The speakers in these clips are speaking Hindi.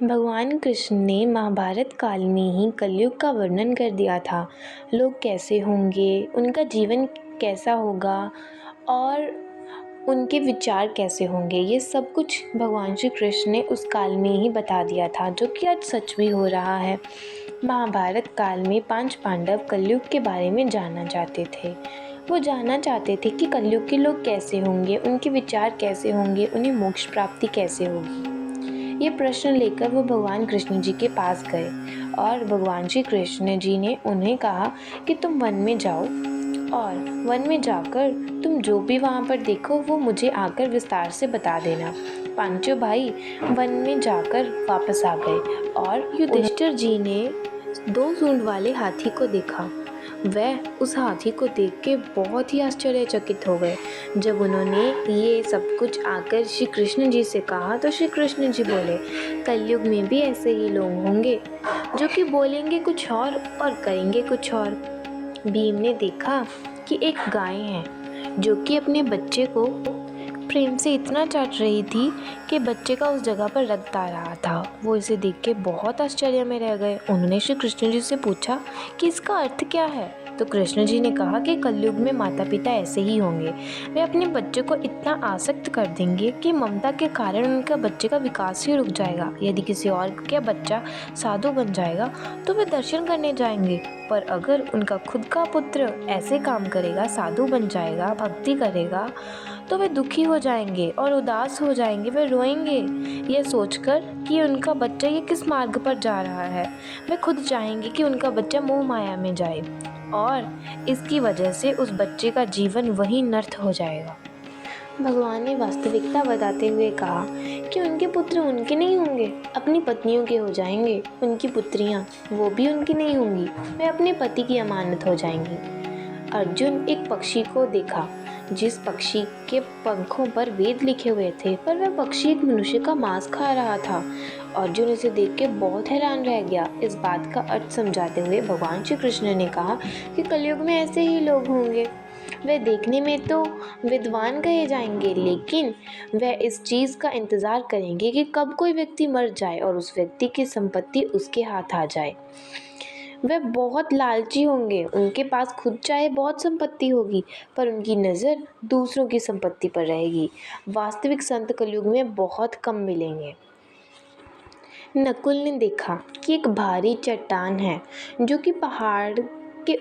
भगवान कृष्ण ने महाभारत काल में ही कलयुग का वर्णन कर दिया था। लोग कैसे होंगे, उनका जीवन कैसा होगा और उनके विचार कैसे होंगे, ये सब कुछ भगवान श्री कृष्ण ने उस काल में ही बता दिया था, जो कि आज सच भी हो रहा है। महाभारत काल में 5 पांडव कलयुग के बारे में जानना चाहते थे। वो जानना चाहते थे कि कलयुग के लोग कैसे होंगे, उनके विचार कैसे होंगे, उन्हें मोक्ष प्राप्ति कैसे होगी। ये प्रश्न लेकर वो भगवान कृष्ण जी के पास गए और भगवान श्री कृष्ण जी ने उन्हें कहा कि तुम वन में जाओ और वन में जाकर तुम जो भी वहाँ पर देखो वो मुझे आकर विस्तार से बता देना। पांचों भाई वन में जाकर वापस आ गए और युधिष्ठिर जी ने 2 सूंड वाले हाथी को देखा। वह उस हाथी को देख के बहुत ही आश्चर्यचकित हो गए। जब उन्होंने ये सब कुछ आकर श्री कृष्ण जी से कहा तो श्री कृष्ण जी बोले, कलयुग में भी ऐसे ही लोग होंगे जो कि बोलेंगे कुछ और करेंगे कुछ और। भीम ने देखा कि एक गाय है जो कि अपने बच्चे को प्रेम से इतना चाट रही थी कि बच्चे का उस जगह पर रक्त आ रहा था। वो इसे देख के बहुत आश्चर्य में रह गए। उन्होंने श्री कृष्ण जी से पूछा कि इसका अर्थ क्या है। तो कृष्ण जी ने कहा कि कलयुग में माता पिता ऐसे ही होंगे। वे अपने बच्चे को इतना आसक्त कर देंगे कि ममता के कारण उनका बच्चे का विकास ही रुक जाएगा। यदि किसी और का बच्चा साधु बन जाएगा तो वे दर्शन करने जाएंगे, पर अगर उनका खुद का पुत्र ऐसे काम करेगा, साधु बन जाएगा, भक्ति करेगा, तो वे दुखी हो जाएंगे और उदास हो जाएंगे। वे रोएंगे ये सोचकर कि उनका बच्चा ये किस मार्ग पर जा रहा है। वे खुद चाहेंगे कि उनका बच्चा मोह माया में जाए और इसकी वजह से उस बच्चे का जीवन वहीं नर्क हो जाएगा। भगवान ने वास्तविकता बताते हुए कहा कि उनके पुत्र उनके नहीं होंगे, अपनी पत्नियों के हो जाएंगे। उनकी पुत्रियां वो भी उनकी नहीं होंगी, वे अपने पति की अमानत हो जाएंगी। अर्जुन एक पक्षी को देखा जिस पक्षी के पंखों पर वेद लिखे हुए थे, पर वह पक्षी एक मनुष्य का मांस खा रहा था। अर्जुन इसे देख के बहुत हैरान रह गया। इस बात का अर्थ समझाते हुए भगवान श्री कृष्ण ने कहा कि कलयुग में ऐसे ही लोग होंगे। वे देखने में तो विद्वान कहे जाएंगे, लेकिन वह इस चीज़ का इंतज़ार करेंगे कि कब कोई व्यक्ति मर जाए और उस व्यक्ति की संपत्ति उसके हाथ आ जाए। वे बहुत लालची होंगे। उनके पास खुद चाहे बहुत संपत्ति होगी, पर उनकी नज़र दूसरों की संपत्ति पर रहेगी। वास्तविक संत कलयुग में बहुत कम मिलेंगे। नकुल ने देखा कि एक भारी चट्टान है जो कि पहाड़ के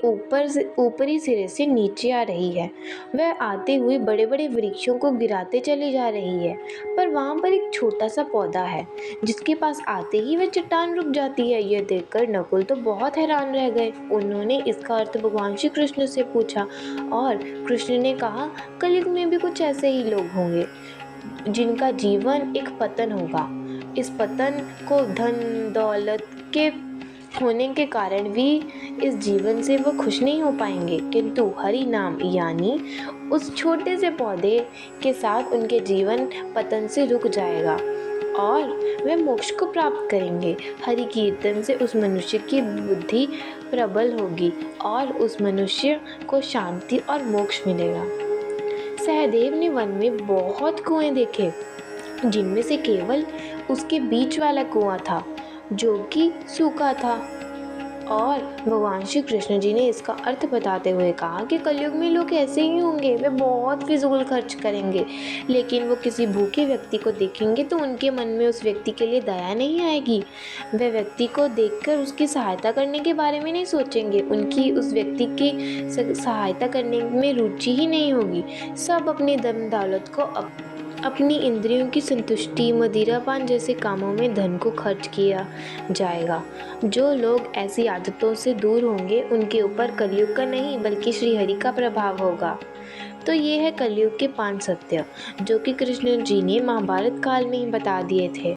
ऊपरी सिरे से नीचे आ रही है। वह आते हुए बड़े बड़े वृक्षों को गिराते चली जा रही है, पर वहाँ पर एक छोटा सा पौधा है जिसके पास आते ही वह चट्टान रुक जाती है। यह देखकर नकुल तो बहुत हैरान रह गए। उन्होंने इसका अर्थ भगवान श्री कृष्ण से पूछा और कृष्ण ने कहा, कलयुग में भी कुछ ऐसे ही लोग होंगे जिनका जीवन एक पतन होगा। इस पतन को धन दौलत के होने के कारण भी इस जीवन से वो खुश नहीं हो पाएंगे, किंतु हरि नाम यानी उस छोटे से पौधे के साथ उनके जीवन पतन से रुक जाएगा और वे मोक्ष को प्राप्त करेंगे। हरि कीर्तन से उस मनुष्य की बुद्धि प्रबल होगी और उस मनुष्य को शांति और मोक्ष मिलेगा। सहदेव ने वन में बहुत कुएं देखे, जिनमें से केवल उसके बीच वाला कुआं था जो कि सूखा था। और भगवान श्री कृष्ण जी ने इसका अर्थ बताते हुए कहा कि कलयुग में लोग ऐसे ही होंगे। वे बहुत फिजूल खर्च करेंगे, लेकिन वो किसी भूखे व्यक्ति को देखेंगे तो उनके मन में उस व्यक्ति के लिए दया नहीं आएगी। वे व्यक्ति को देखकर उसकी सहायता करने के बारे में नहीं सोचेंगे। उनकी उस व्यक्ति की सहायता करने में रुचि ही नहीं होगी। सब अपनी धन दौलत को अपनी इंद्रियों की संतुष्टि, मदिरापान जैसे कामों में धन को खर्च किया जाएगा। जो लोग ऐसी आदतों से दूर होंगे उनके ऊपर कलयुग का नहीं बल्कि श्रीहरि का प्रभाव होगा। तो ये है कलयुग के 5 सत्य जो कि कृष्ण जी ने महाभारत काल में ही बता दिए थे।